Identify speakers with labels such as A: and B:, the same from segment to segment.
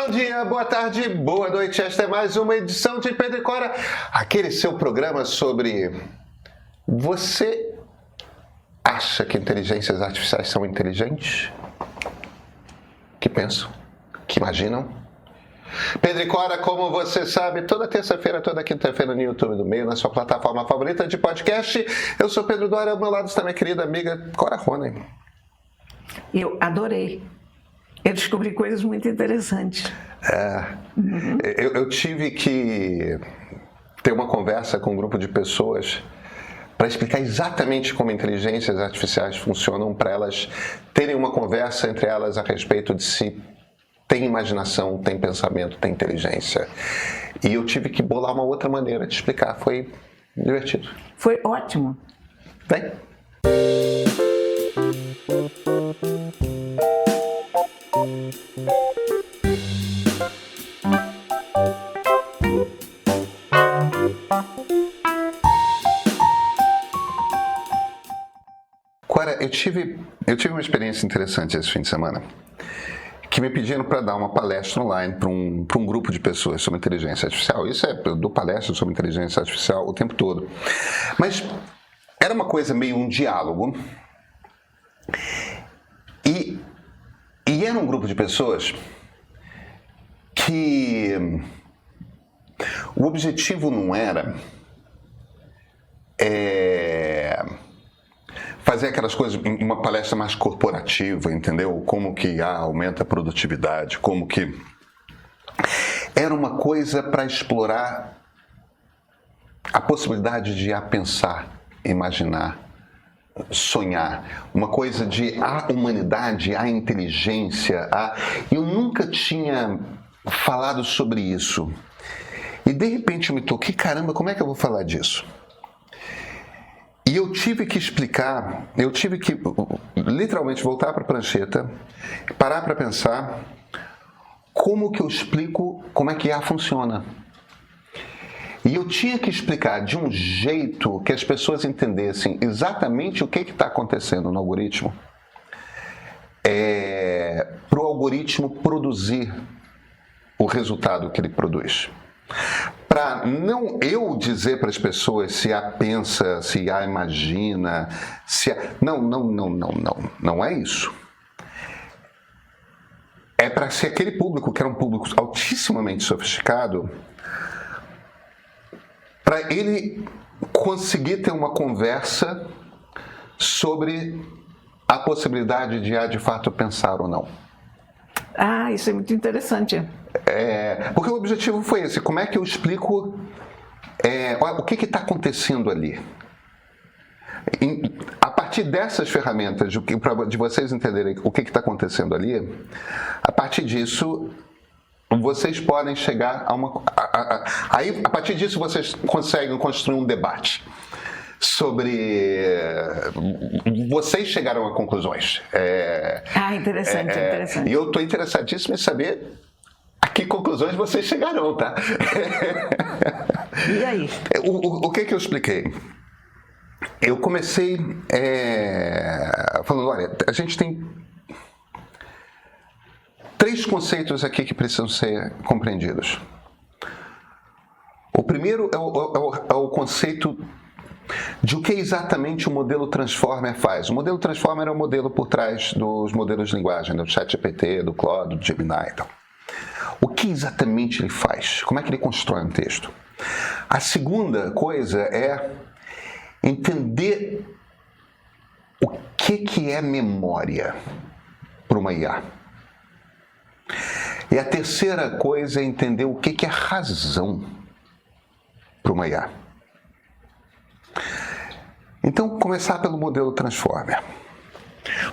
A: Bom dia, boa tarde, boa noite. Esta é mais uma edição de Pedro e Cora, aquele seu programa sobre... Você acha que inteligências artificiais são inteligentes? Que pensam? Que imaginam? Pedro e Cora, como você sabe, toda terça-feira, toda quinta-feira no YouTube do Meio, na sua plataforma favorita de podcast. Eu sou Pedro Dória, ao meu lado está minha querida amiga Cora Ronen.
B: Eu adorei. Eu descobri coisas muito interessantes.
A: Eu tive que ter uma conversa com um grupo de pessoas para explicar exatamente como inteligências artificiais funcionam, para elas terem uma conversa entre elas a respeito de se tem imaginação, tem pensamento, tem inteligência. E eu tive que bolar uma outra maneira de explicar. Foi divertido.
B: Foi ótimo.
A: Vem. Cora, eu tive uma experiência interessante esse fim de semana, que me pediram para dar uma palestra online para um grupo de pessoas sobre inteligência artificial. Isso eu dou palestra sobre inteligência artificial o tempo todo. Mas era uma coisa meio um diálogo. E era um grupo de pessoas que o objetivo não era fazer aquelas coisas, uma palestra mais corporativa, entendeu? Como que aumenta a produtividade, como que... Era uma coisa para explorar a possibilidade de pensar, imaginar, sonhar. Uma coisa de a humanidade, a inteligência, Eu nunca tinha falado sobre isso. E de repente eu me toquei, caramba, como é que eu vou falar disso? E eu tive que explicar, eu tive que literalmente voltar para a prancheta, parar para pensar como que eu explico como é que IA funciona. E eu tinha que explicar de um jeito que as pessoas entendessem exatamente o que está acontecendo no algoritmo, para o algoritmo produzir o resultado que ele produz. Para não eu dizer para as pessoas se A pensa, se A imagina, se A... Não é isso. É para ser aquele público, que era um público altissimamente sofisticado, para ele conseguir ter uma conversa sobre a possibilidade de A de fato pensar ou não.
B: Isso é muito interessante.
A: Porque o objetivo foi esse. Como é que eu explico o que está acontecendo ali? A partir dessas ferramentas, de vocês entenderem o que está acontecendo ali, a partir disso, vocês podem chegar a uma... Aí, a partir disso, vocês conseguem construir um debate sobre... Vocês chegaram a conclusões.
B: Interessante.
A: E eu estou interessadíssimo em saber a que conclusões vocês chegarão, tá?
B: E aí?
A: O que eu expliquei? Eu comecei falando, olha, a gente tem 3 conceitos aqui que precisam ser compreendidos. O primeiro é o conceito de o que exatamente o modelo Transformer faz. O modelo Transformer é o modelo por trás dos modelos de linguagem, do ChatGPT, do Claude, do Gemini e tal. O que exatamente ele faz? Como é que ele constrói um texto? A segunda coisa é entender o que é memória para uma IA. E a terceira coisa é entender o que é razão para uma IA. Então, começar pelo modelo Transformer.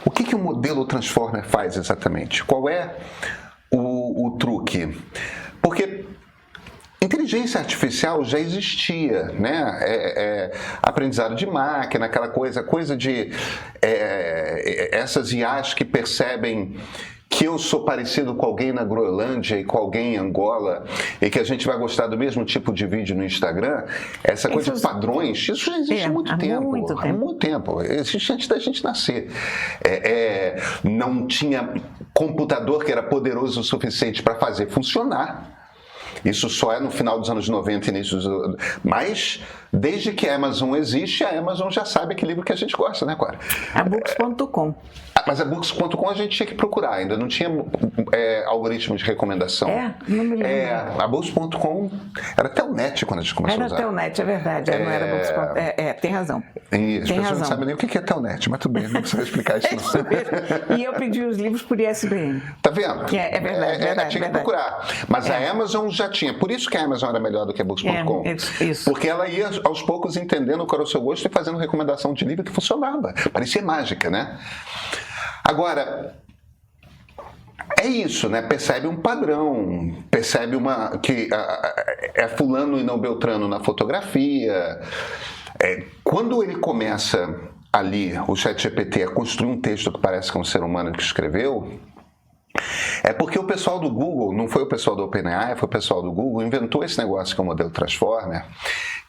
A: O que o modelo Transformer faz exatamente? Qual é o truque? Porque inteligência artificial já existia, né? Aprendizado de máquina, aquela coisa de essas IAs que percebem que eu sou parecido com alguém na Groenlândia e com alguém em Angola e que a gente vai gostar do mesmo tipo de vídeo no Instagram, essa coisa de padrões, isso já existe há muito tempo. Há muito tempo. Existe antes da gente nascer. Não tinha computador que era poderoso o suficiente para fazer funcionar. Isso só é no final dos anos 90, início dos... Mas, desde que a Amazon existe, a Amazon já sabe que livro que a gente gosta, né, Cora?
B: A Books.com.
A: Mas a Books.com a gente tinha que procurar, ainda não tinha algoritmo de recomendação.
B: Não me lembro.
A: A Books.com era Telnet quando a gente começou a usar.
B: Era Telnet, é verdade, não era Books.com. Tem razão.
A: E as pessoas não sabem nem o que é Telnet, mas tudo bem, não precisa explicar isso não.
B: E eu pedi os livros por ISBN.
A: Tá vendo?
B: É verdade.
A: Tinha que procurar. Mas a Amazon já tinha, por isso que a Amazon era melhor do que a Books.com.
B: Isso.
A: Porque ela ia aos poucos entendendo qual era o seu gosto e fazendo recomendação de livro que funcionava. Parecia mágica, né? Agora, é isso, né? Percebe um padrão, percebe que é fulano e não Beltrano na fotografia. Quando ele começa ali, o ChatGPT, a construir um texto que parece que é um ser humano que escreveu, é porque o pessoal do Google, não foi o pessoal do OpenAI, foi o pessoal do Google, inventou esse negócio que é o modelo Transformer,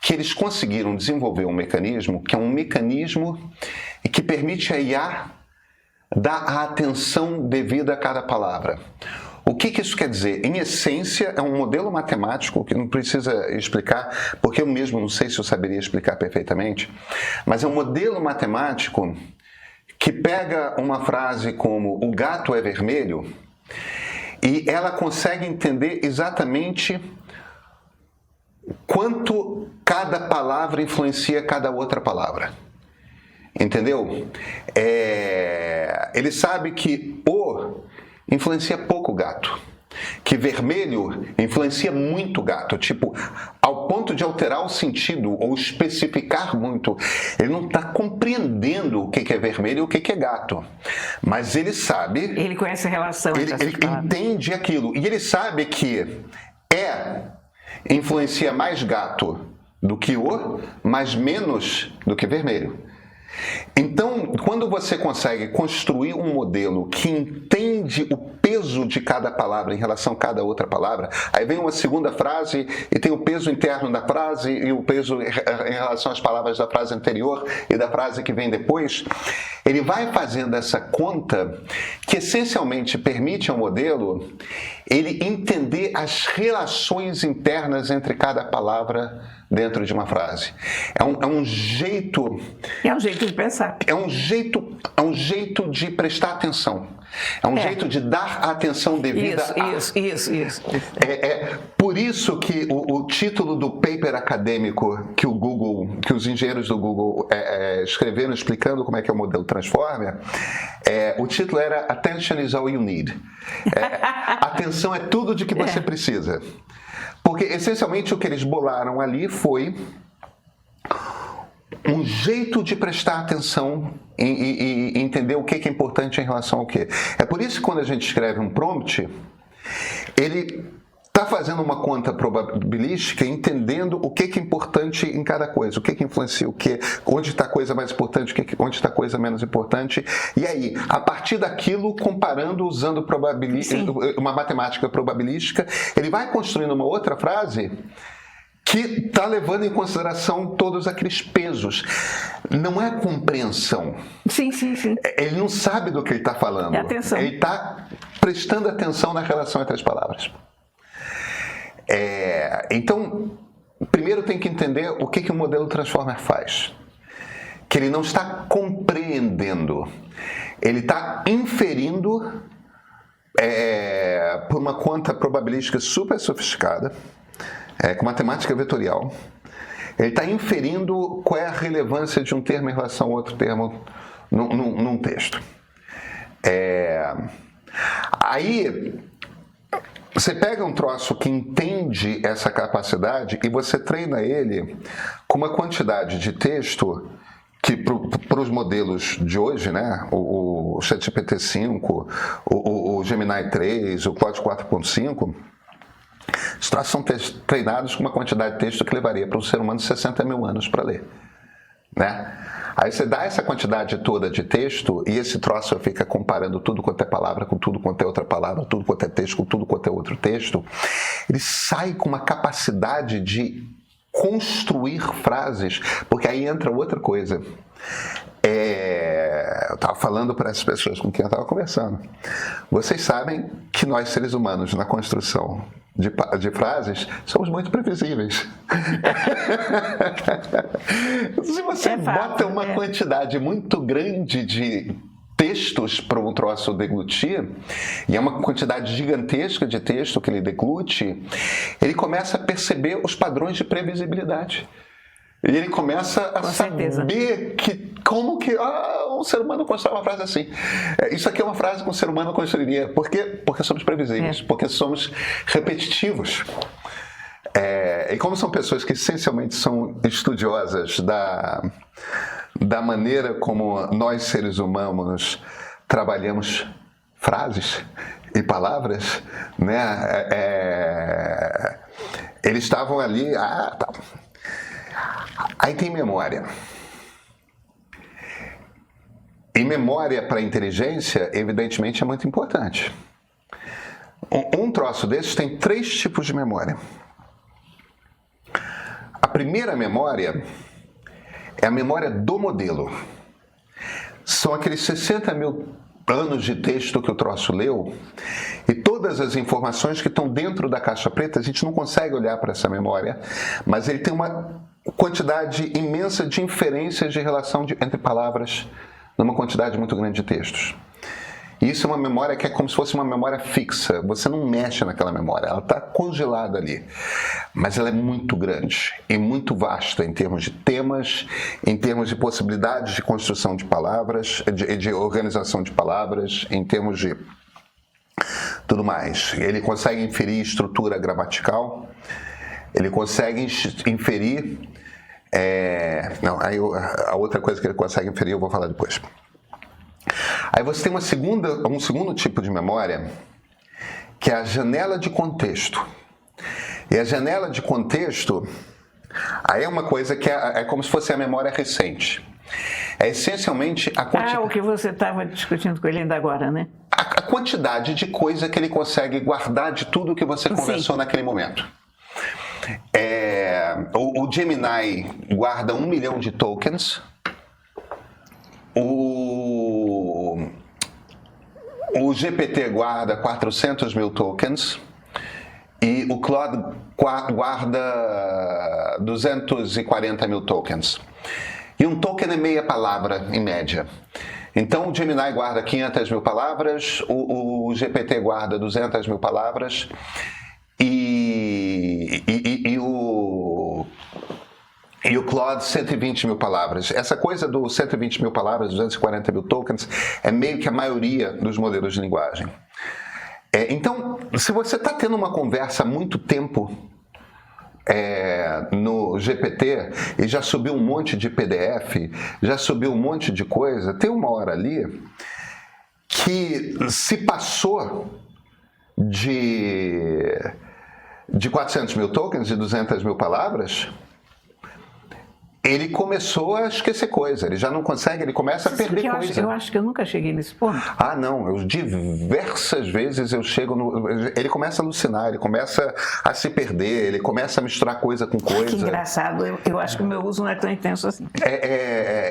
A: que eles conseguiram desenvolver um mecanismo que é um mecanismo que permite a IA dar a atenção devida a cada palavra. O que isso quer dizer? Em essência, é um modelo matemático que não precisa explicar, porque eu mesmo não sei se eu saberia explicar perfeitamente, mas é um modelo matemático que pega uma frase como "o gato é vermelho" e ela consegue entender exatamente quanto cada palavra influencia cada outra palavra. Entendeu? Ele sabe que "o" influencia pouco gato, que "vermelho" influencia muito gato, tipo, ao ponto de alterar o sentido ou especificar muito. Ele não está compreendendo o que é vermelho e o que é gato, mas ele sabe...
B: Ele conhece a relação.
A: Ele entende aquilo, e ele sabe que influencia mais gato do que "o", mas menos do que vermelho. Então, quando você consegue construir um modelo que entende o peso de cada palavra em relação a cada outra palavra, aí vem uma segunda frase e tem o peso interno da frase e o peso em relação às palavras da frase anterior e da frase que vem depois, ele vai fazendo essa conta que essencialmente permite ao modelo ele entender as relações internas entre cada palavra dentro de uma frase. É um jeito...
B: É um jeito de pensar.
A: É um jeito de prestar atenção. É um jeito de dar a atenção devida
B: Isso.
A: Por isso que o título do paper acadêmico que os engenheiros do Google escreveram explicando como é que é o modelo Transformer, o título era "Attention is all you need". Atenção é tudo de que você precisa. Porque, essencialmente, o que eles bolaram ali foi um jeito de prestar atenção e entender o que é importante em relação ao quê. É por isso que quando a gente escreve um prompt, ele está fazendo uma conta probabilística, entendendo o que é importante em cada coisa, o que influencia o quê, onde está a coisa mais importante, onde está a coisa menos importante. E aí, a partir daquilo, comparando, usando uma matemática probabilística, ele vai construindo uma outra frase que está levando em consideração todos aqueles pesos. Não é compreensão.
B: Sim.
A: Ele não sabe do que ele está falando.
B: É atenção.
A: Ele está prestando atenção na relação entre as palavras. Então, primeiro tem que entender o que o modelo Transformer faz. Que ele não está compreendendo. Ele está inferindo por uma conta probabilística super sofisticada, com matemática vetorial. Ele está inferindo qual é a relevância de um termo em relação a outro termo num texto. Aí, você pega um troço que entende essa capacidade e você treina ele com uma quantidade de texto que para os modelos de hoje, né, o ChatGPT-5, o Gemini 3, o Claude 4.5, os troços são treinados com uma quantidade de texto que levaria para um ser humano 60 mil anos para ler, né? Aí você dá essa quantidade toda de texto e esse troço fica comparando tudo quanto é palavra com tudo quanto é outra palavra, tudo quanto é texto com tudo quanto é outro texto. Ele sai com uma capacidade de construir frases, porque aí entra outra coisa. Eu estava falando para essas pessoas com quem eu estava conversando. Vocês sabem que nós, seres humanos, na construção de frases, somos muito previsíveis. Se você bota uma quantidade muito grande de textos para um troço deglutir, e é uma quantidade gigantesca de texto que ele deglute, ele começa a perceber os padrões de previsibilidade. E ele começa a saber como que um ser humano constrói uma frase assim. Isso aqui é uma frase que um ser humano construiria. Por quê? Porque somos previsíveis, porque somos repetitivos. E como são pessoas que essencialmente são estudiosas da maneira como nós, seres humanos, trabalhamos frases e palavras, né? Eles estavam ali... Tá. Aí tem memória. E memória para inteligência, evidentemente, é muito importante. Um troço desses tem 3 tipos de memória. A primeira memória é a memória do modelo. São aqueles 60 mil anos de texto que o troço leu, e todas as informações que estão dentro da caixa preta, a gente não consegue olhar para essa memória, mas ele tem uma quantidade imensa de inferências de relação entre palavras numa quantidade muito grande de textos. E isso é uma memória que é como se fosse uma memória fixa. Você não mexe naquela memória, ela está congelada ali. Mas ela é muito grande e muito vasta em termos de temas, em termos de possibilidades de construção de palavras, de organização de palavras, em termos de tudo mais. Ele consegue inferir estrutura gramatical, ele consegue inferir... a outra coisa que ele consegue inferir eu vou falar depois. Aí você tem um segundo tipo de memória, que é a janela de contexto. E a janela de contexto, aí é uma coisa que é como se fosse a memória recente. É essencialmente a quantidade...
B: o que você estava discutindo com ele ainda agora, né?
A: A quantidade de coisa que ele consegue guardar de tudo que você conversou naquele momento. O Gemini guarda 1 milhão de tokens. O GPT guarda 400 mil tokens. E o Claude guarda 240 mil tokens. E um token é meia palavra, em média. Então, o Gemini guarda 500 mil palavras, o GPT guarda 200 mil palavras, e o Claude 120 mil palavras. Essa coisa do 120 mil palavras, 240 mil tokens, é meio que a maioria dos modelos de linguagem. Então, se você está tendo uma conversa há muito tempo no GPT e já subiu um monte de PDF, já subiu um monte de coisa, tem uma hora ali que se passou de 400 mil tokens e 200 mil palavras, ele começou a esquecer coisa, ele já não consegue, ele começa a perder coisa.
B: Eu acho que eu nunca cheguei nesse ponto.
A: Não, diversas vezes eu chego ele começa a alucinar, ele começa a se perder, ele começa a misturar coisa com coisa.
B: Que engraçado, eu acho que o meu uso não é tão intenso assim.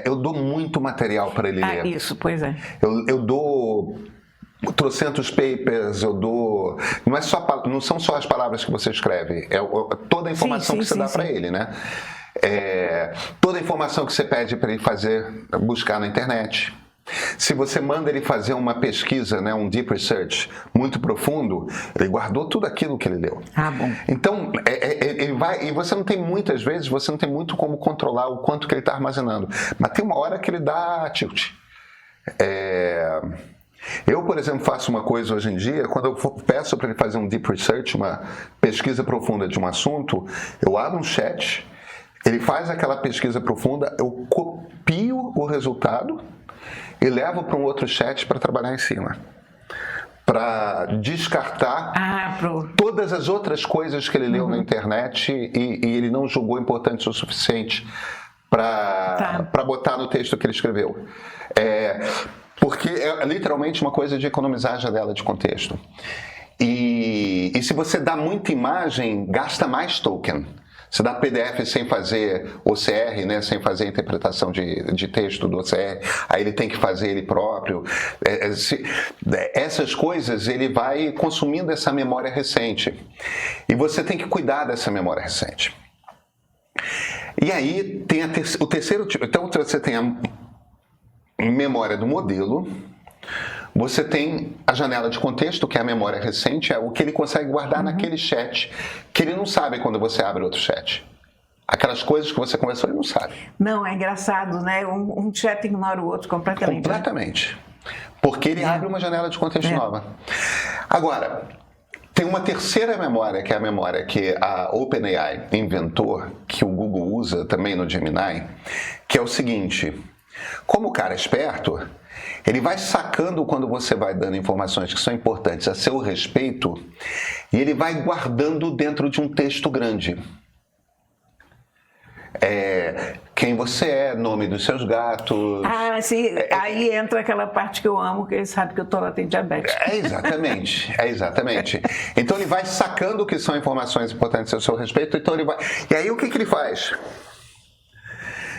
A: Eu dou muito material para ele ler.
B: Isso, pois é.
A: Eu dou trocentos papers, eu dou... Não são só as palavras que você escreve, toda a informação que você dá para ele, né? Toda a informação que você pede para ele buscar na internet. Se você manda ele fazer uma pesquisa, né, um deep research muito profundo, ele guardou tudo aquilo que ele leu.
B: Bom.
A: Então, ele vai, e muitas vezes, você não tem muito como controlar o quanto que ele está armazenando. Mas tem uma hora que ele dá tilt. Eu, por exemplo, faço uma coisa hoje em dia, quando eu peço para ele fazer um deep research, uma pesquisa profunda de um assunto, eu abro um chat, ele faz aquela pesquisa profunda, eu copio o resultado e levo para um outro chat para trabalhar em cima. Para descartar todas as outras coisas que ele leu na internet e ele não julgou importantes o suficiente para botar no texto que ele escreveu. Porque é literalmente uma coisa de economizar a janela de contexto. E se você dá muita imagem, gasta mais token. Você dá PDF sem fazer OCR, né, sem fazer a interpretação de texto do OCR, aí ele tem que fazer ele próprio. Essas coisas, ele vai consumindo essa memória recente. E você tem que cuidar dessa memória recente. E aí tem o terceiro tipo. Então você tem a memória do modelo, você tem a janela de contexto, que é a memória recente, é o que ele consegue guardar naquele chat, que ele não sabe quando você abre outro chat. Aquelas coisas que você conversou, ele não sabe.
B: Não, é engraçado, né? Um chat ignora o outro completamente.
A: Completamente. Porque ele abre uma janela de contexto nova. Agora, tem uma terceira memória, que é a memória que a OpenAI inventou, que o Google usa também no Gemini, que é o seguinte: como o cara é esperto, ele vai sacando quando você vai dando informações que são importantes a seu respeito e ele vai guardando dentro de um texto grande. Quem você é, nome dos seus gatos.
B: Ah, sim. Aí entra aquela parte que eu amo, que ele sabe que o Tola tem diabetes.
A: Exatamente. Então ele vai sacando o que são informações importantes a seu respeito, então ele vai... E aí o que ele faz?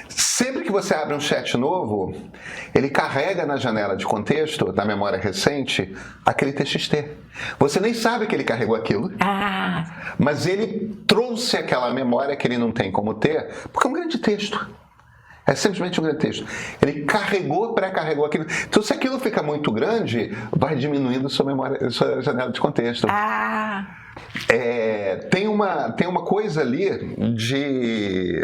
A: Sempre que você abre um chat novo, ele carrega na janela de contexto, da memória recente, aquele TXT. Você nem sabe que ele carregou aquilo, mas ele trouxe aquela memória que ele não tem como ter, porque é um grande texto. É simplesmente um grande texto. Ele pré-carregou aquilo. Então, se aquilo fica muito grande, vai diminuindo sua memória, sua janela de contexto. Tem uma coisa ali de...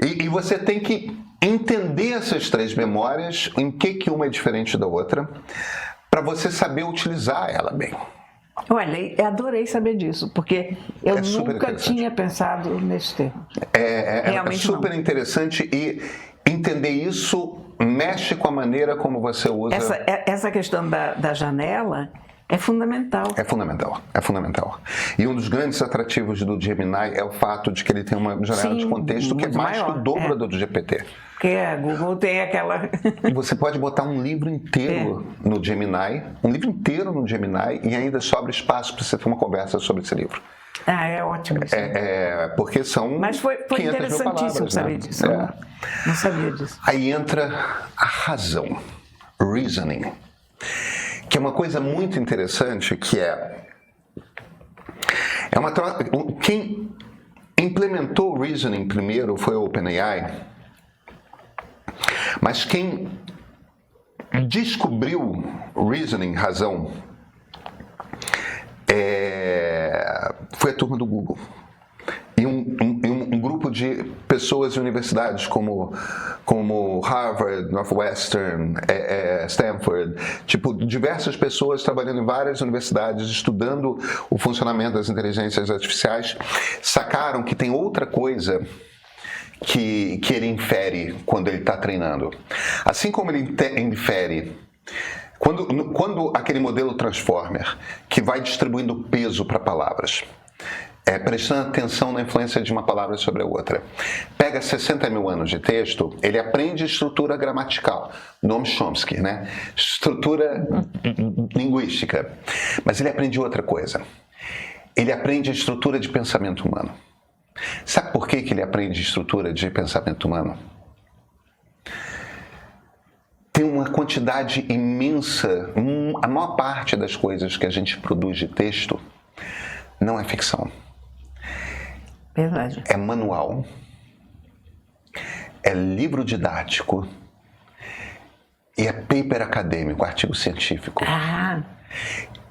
A: E você tem que entender essas três memórias, em que uma é diferente da outra, para você saber utilizar ela bem.
B: Olha, eu adorei saber disso, porque eu nunca tinha pensado nesse termo.
A: É super interessante, e entender isso mexe com a maneira como você usa...
B: Essa questão da janela é fundamental.
A: É fundamental. E um dos grandes atrativos do Gemini é o fato de que ele tem uma janela de contexto que é mais maior, que o dobro do GPT.
B: Porque a Google tem aquela...
A: Você pode botar um livro inteiro no Gemini, e ainda sobra espaço para você ter uma conversa sobre esse livro.
B: É ótimo isso.
A: Porque são...
B: Mas foi interessantíssimo saber disso. Não sabia disso.
A: Aí entra a razão, reasoning, que é uma coisa muito interessante, que quem implementou o reasoning primeiro foi o OpenAI, mas quem descobriu reasoning, razão, foi a turma do Google. E um grupo de pessoas de universidades como Harvard, Northwestern, Stanford, diversas pessoas trabalhando em várias universidades, estudando o funcionamento das inteligências artificiais, sacaram que tem outra coisa que ele infere quando ele está treinando. Assim como ele infere... Quando aquele modelo Transformer, que vai distribuindo peso para palavras, prestando atenção na influência de uma palavra sobre a outra, pega 60 mil anos de texto, ele aprende estrutura gramatical, Noam Chomsky, né? Estrutura linguística, mas ele aprende outra coisa. Ele aprende a estrutura de pensamento humano. Sabe por que ele aprende estrutura de pensamento humano? Tem uma quantidade imensa, a maior parte das coisas que a gente produz de texto não é ficção.
B: Verdade.
A: É manual, é livro didático e é paper acadêmico, artigo científico.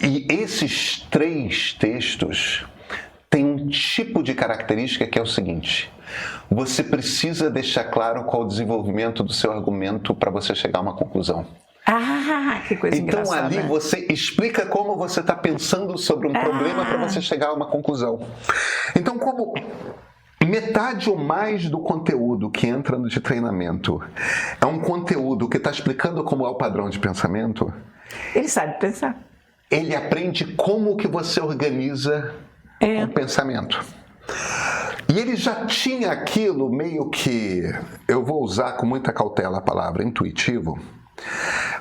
A: E esses três textos têm um tipo de característica que é o seguinte: você precisa deixar claro qual o desenvolvimento do seu argumento para você chegar a uma conclusão.
B: Que coisa engraçada.
A: Então ali você explica como você está pensando sobre um problema para você chegar a uma conclusão. Então, como metade ou mais do conteúdo que entra no de treinamento é um conteúdo que está explicando como é o padrão de pensamento,
B: ele sabe pensar.
A: Ele aprende como que você organiza o pensamento. E ele já tinha aquilo meio que, eu vou usar com muita cautela a palavra intuitivo,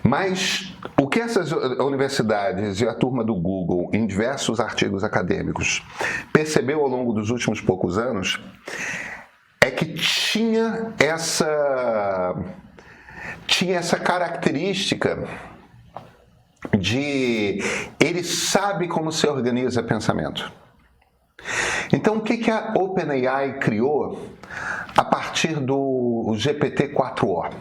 A: mas o que essas universidades e a turma do Google, em diversos artigos acadêmicos, percebeu ao longo dos últimos poucos anos, é que tinha essa característica de ele sabe como se organiza pensamento. Então, o que a OpenAI criou a partir do GPT-4o?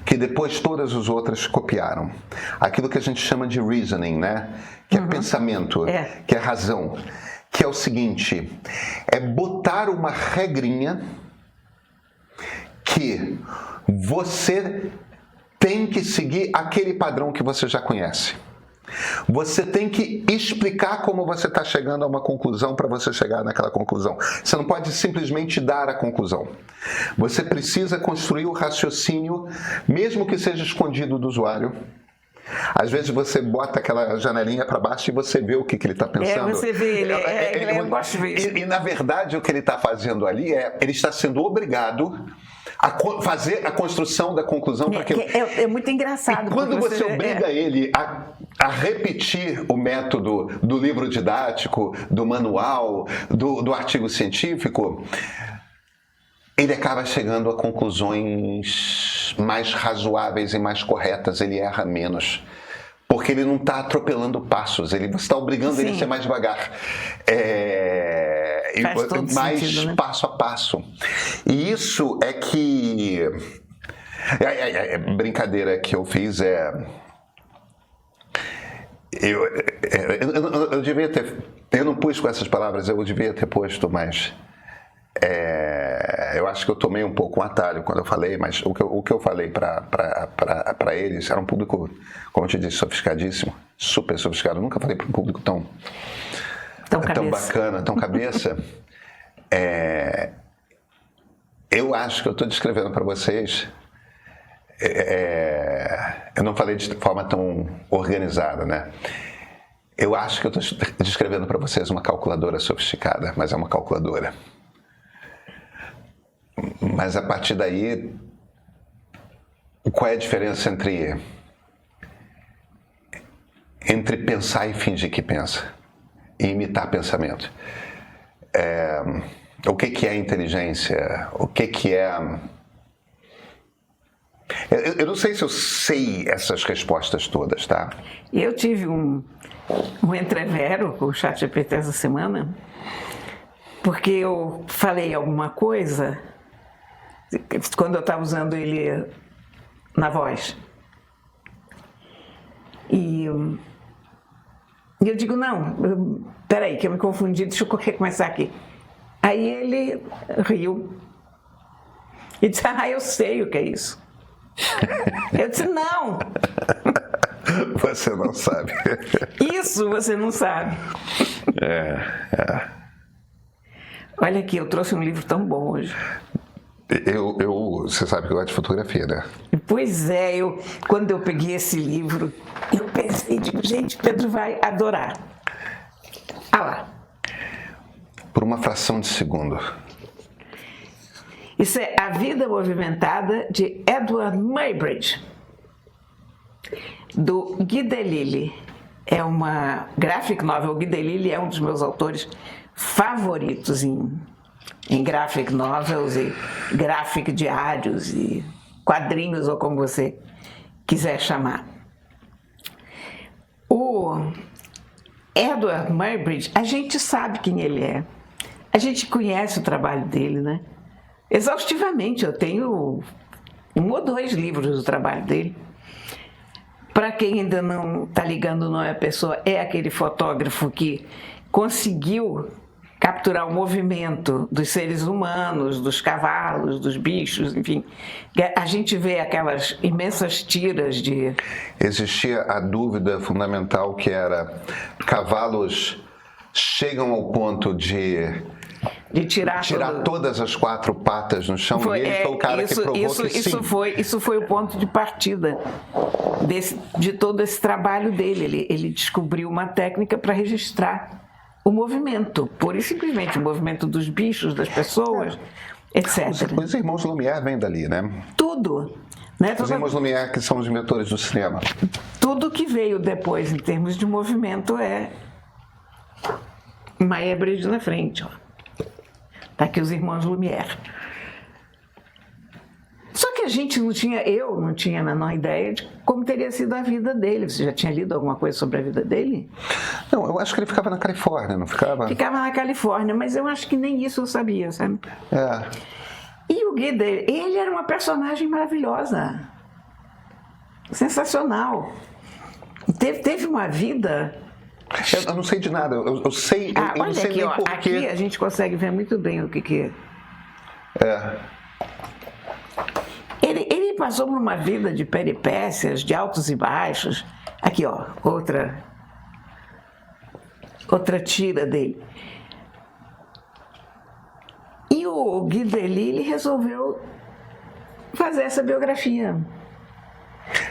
A: Que depois todas as outras copiaram. Aquilo que a gente chama de reasoning, né? Que é pensamento, que é razão. Que é o seguinte, é botar uma regrinha que você tem que seguir aquele padrão que você já conhece. Você tem que explicar como você está chegando a uma conclusão para você chegar naquela conclusão. Você não pode simplesmente dar a conclusão. Você precisa construir o raciocínio, mesmo que seja escondido do usuário. Às vezes você bota aquela janelinha para baixo e você vê o que ele está pensando.
B: Você vê ele. Eu gosto de ver isso.
A: E na verdade o que ele está fazendo ali ele está sendo obrigado a fazer a construção da conclusão para que
B: é muito engraçado.
A: E quando você obriga ele a repetir o método do livro didático, do manual, do artigo científico, ele acaba chegando a conclusões mais razoáveis e mais corretas, ele erra menos. Porque ele não está atropelando passos, você está obrigando ele a ser mais devagar. Mais sentido, né? Passo a passo. E isso é que... A brincadeira que eu fiz eu devia ter... Eu não pus com essas palavras, eu devia ter posto, mas... eu acho que eu tomei um pouco um atalho quando eu falei, mas o que eu falei para eles era um público, como eu te disse, sofisticadíssimo, super sofisticado. Eu nunca falei para um público tão bacana, tão cabeça. Eu acho que eu estou descrevendo para vocês, eu não falei de forma tão organizada, né? Eu acho que eu estou descrevendo para vocês uma calculadora sofisticada, mas é uma calculadora. Mas a partir daí, qual é a diferença entre pensar e fingir que pensa? E imitar pensamento? O que é inteligência? O que é... Eu não sei se eu sei essas respostas todas, tá?
B: Eu tive um entrevero com o ChatGPT essa semana, porque eu falei alguma coisa... quando eu estava usando ele na voz. E eu digo, não, peraí, que eu me confundi, deixa eu recomeçar aqui. Aí ele riu e disse, eu sei o que é isso. Eu disse, não.
A: Você não sabe.
B: Isso você não sabe. Olha aqui, eu trouxe um livro tão bom hoje.
A: Você sabe que eu gosto de fotografia, né?
B: Pois é, quando eu peguei esse livro, eu pensei, gente, Pedro vai adorar. Lá.
A: Por uma fração de segundo.
B: Isso é A Vida Movimentada, de Edward Muybridge, do Guy Delisle. É uma graphic novel. O Guy Delisle é um dos meus autores favoritos em graphic novels e graphic diários e quadrinhos, ou como você quiser chamar. O Edward Muybridge, a gente sabe quem ele é. A gente conhece o trabalho dele, né? Exaustivamente, eu tenho 1 ou 2 livros do trabalho dele. Para quem ainda não está ligando, não é a pessoa, é aquele fotógrafo que conseguiu capturar o movimento dos seres humanos, dos cavalos, dos bichos, enfim. A gente vê aquelas imensas tiras de...
A: Existia a dúvida fundamental que era, cavalos chegam ao ponto de tirar todas as 4 patas no chão, e ele foi o cara que provou que sim.
B: Isso foi o ponto de partida de todo esse trabalho dele. Ele descobriu uma técnica para registrar o movimento, pura e simplesmente o movimento dos bichos, das pessoas, etc.
A: Os irmãos Lumière vêm dali, né?
B: Tudo. Né?
A: Os irmãos Lumière que são os inventores do cinema.
B: Tudo que veio depois em termos de movimento é Muybridge na frente. Ó. Tá aqui os irmãos Lumière. Só que a gente não tinha, eu não tinha a menor ideia de como teria sido a vida dele. Você já tinha lido alguma coisa sobre a vida dele?
A: Não, eu acho que ele ficava na Califórnia, não ficava?
B: Ficava na Califórnia, mas eu acho que nem isso eu sabia, sabe?
A: É.
B: E o Guy Delisle, ele era uma personagem maravilhosa. Sensacional. Teve uma vida...
A: Eu não sei de nada, eu sei, eu
B: olha
A: não sei
B: aqui,
A: nem
B: ó,
A: porquê.
B: aqui a gente consegue ver muito bem o que é.
A: É.
B: Ele passou por uma vida de peripécias, de altos e baixos. Aqui, ó, outra tira dele. E o Guy Delisle resolveu fazer essa biografia.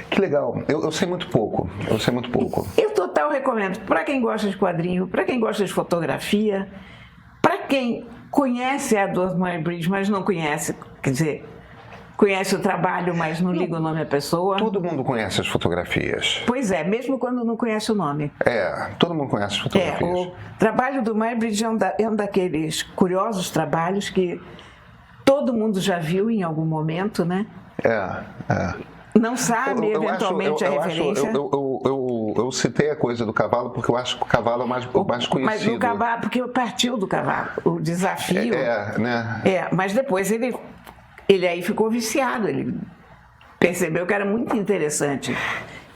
A: Que legal, eu sei muito pouco,
B: Eu total recomendo, para quem gosta de quadrinho, para quem gosta de fotografia, para quem conhece a Edward Muybridge, mas não conhece, quer dizer, conhece o trabalho, mas não liga o nome à pessoa.
A: Todo mundo conhece as fotografias.
B: Pois é, mesmo quando não conhece o nome.
A: Todo mundo conhece as fotografias.
B: O trabalho do Muybridge é um daqueles curiosos trabalhos que todo mundo já viu em algum momento, né? Não sabe, eventualmente, a referência.
A: Eu citei a coisa do cavalo porque eu acho que o cavalo é o mais conhecido.
B: Mas o cavalo, porque partiu do cavalo, o desafio.
A: Né?
B: Mas depois ele aí ficou viciado, ele percebeu que era muito interessante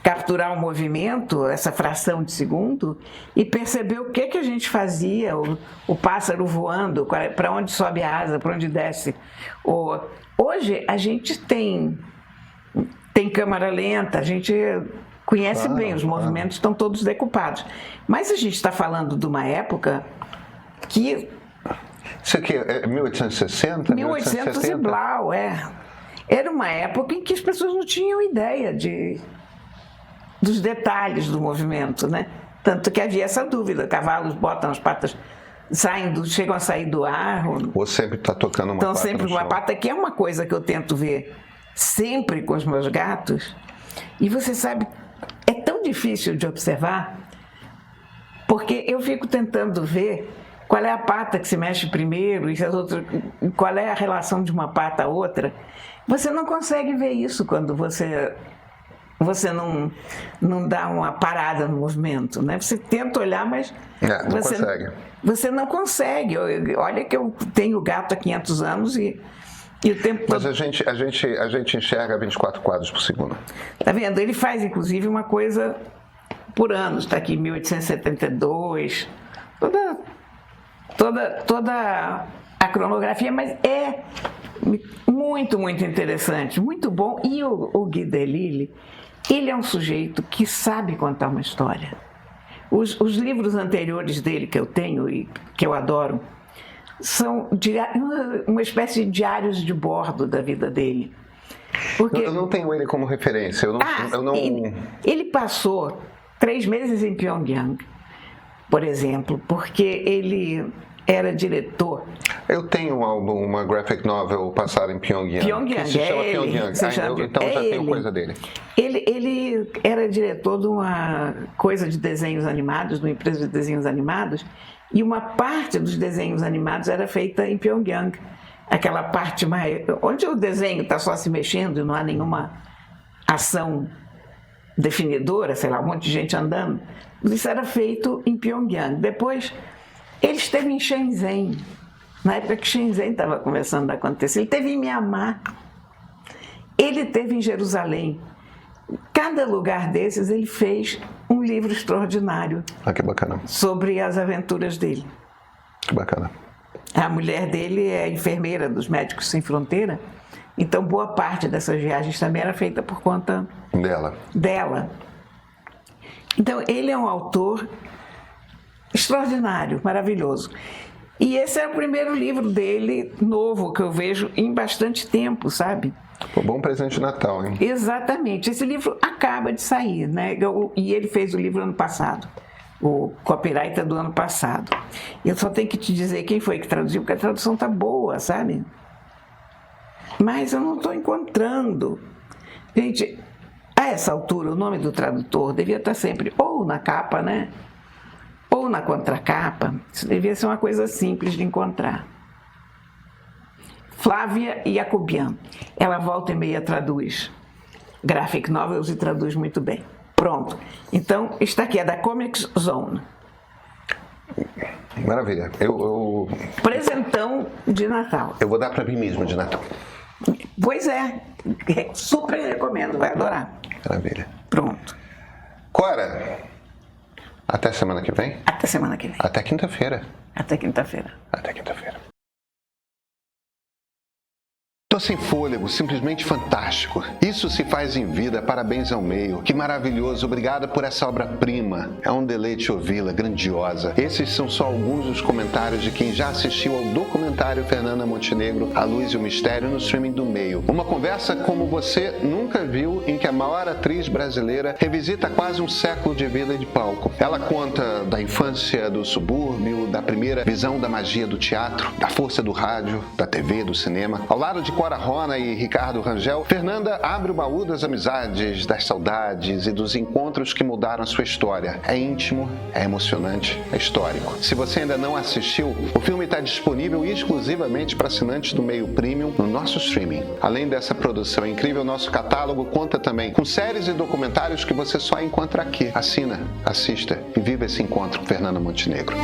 B: capturar o movimento, essa fração de segundo, e percebeu o que a gente fazia, o pássaro voando, para onde sobe a asa, para onde desce. Hoje a gente tem câmera lenta, a gente conhece bem, os movimentos estão todos decupados. Mas a gente está falando de uma época que...
A: Isso aqui é 1860?
B: 1800 e blau, Era uma época em que as pessoas não tinham ideia dos detalhes do movimento, né? Tanto que havia essa dúvida, cavalos botam as patas, chegam a sair do ar.
A: Ou sempre está tocando uma pata.
B: Estão sempre com uma pata, que é uma coisa que eu tento ver sempre com os meus gatos, e você sabe, é tão difícil de observar, porque eu fico tentando ver qual é a pata que se mexe primeiro, e as outras, qual é a relação de uma pata a outra. Você não consegue ver isso quando você não dá uma parada no movimento, né? Você tenta olhar, mas você não consegue. Olha que eu tenho gato há 500 anos e o tempo todo...
A: Mas a gente enxerga 24 quadros por segundo.
B: Tá vendo? Ele faz, inclusive, uma coisa por anos. Está aqui 1872. Toda a cronografia, mas é muito, muito interessante, muito bom. E o Guy Delisle, ele é um sujeito que sabe contar uma história. Os livros anteriores dele que eu tenho e que eu adoro, são uma espécie de diários de bordo da vida dele. Porque...
A: Eu não tenho ele como referência.
B: Ele passou 3 meses em Pyongyang, por exemplo, porque ele era diretor.
A: Eu tenho um álbum, uma graphic novel passada em Pyongyang.
B: Pyongyang,
A: que se chama Pyongyang. Então já tenho coisa dele.
B: Ele era diretor de uma coisa de desenhos animados, de uma empresa de desenhos animados, e uma parte dos desenhos animados era feita em Pyongyang. Aquela parte mais... onde o desenho está só se mexendo e não há nenhuma ação definidora, sei lá, um monte de gente andando. Isso era feito em Pyongyang. Depois, ele esteve em Shenzhen, na época que Shenzhen estava começando a acontecer. Ele esteve em Mianmar, ele esteve em Jerusalém. Cada lugar desses ele fez um livro extraordinário.
A: Que bacana.
B: Sobre as aventuras dele.
A: Que bacana.
B: A mulher dele é enfermeira dos Médicos Sem Fronteira, então boa parte dessas viagens também era feita por conta dela. Então ele é um autor extraordinário, maravilhoso. E esse é o primeiro livro dele, novo, que eu vejo em bastante tempo, sabe?
A: Bom presente de Natal, hein?
B: Exatamente. Esse livro acaba de sair, né? E ele fez o livro ano passado. o copyright é do ano passado. Eu só tenho que te dizer quem foi que traduziu, porque a tradução tá boa, sabe? Mas eu não estou encontrando. Gente, a essa altura, o nome do tradutor devia estar sempre ou na capa, né? Ou na contracapa. Isso devia ser uma coisa simples de encontrar. Flávia Jacobian. Ela volta e meia traduz graphic novels e traduz muito bem. Pronto. Então, está aqui, é da Comics Zone.
A: Maravilha.
B: Presentão de Natal.
A: Eu vou dar para mim mesmo de Natal.
B: Pois é. Super recomendo, vai adorar.
A: Maravilha.
B: Pronto.
A: Cora, até semana que vem?
B: Até semana que vem.
A: Até quinta-feira.
B: Até quinta-feira.
A: Até quinta-feira. Tô sem fôlego, simplesmente fantástico. Isso se faz em vida, parabéns ao meio. Que maravilhoso, obrigado por essa obra-prima. É um deleite ouvi-la, grandiosa. Esses são só alguns dos comentários de quem já assistiu ao documentário Fernanda Montenegro, A Luz e o Mistério no streaming do Meio. Uma conversa como você nunca viu, em que a maior atriz brasileira revisita quase um século de vida de palco. Ela conta da infância do subúrbio, da primeira visão da magia do teatro, da força do rádio, da TV, do cinema. Ao lado de Cora Rona e Ricardo Rangel, Fernanda abre o baú das amizades, das saudades e dos encontros que mudaram a sua história. É íntimo, é emocionante, é histórico. Se você ainda não assistiu, o filme está disponível exclusivamente para assinantes do Meio Premium no nosso streaming. Além dessa produção incrível, nosso catálogo conta também com séries e documentários que você só encontra aqui. Assina, assista e viva esse encontro com Fernanda Montenegro.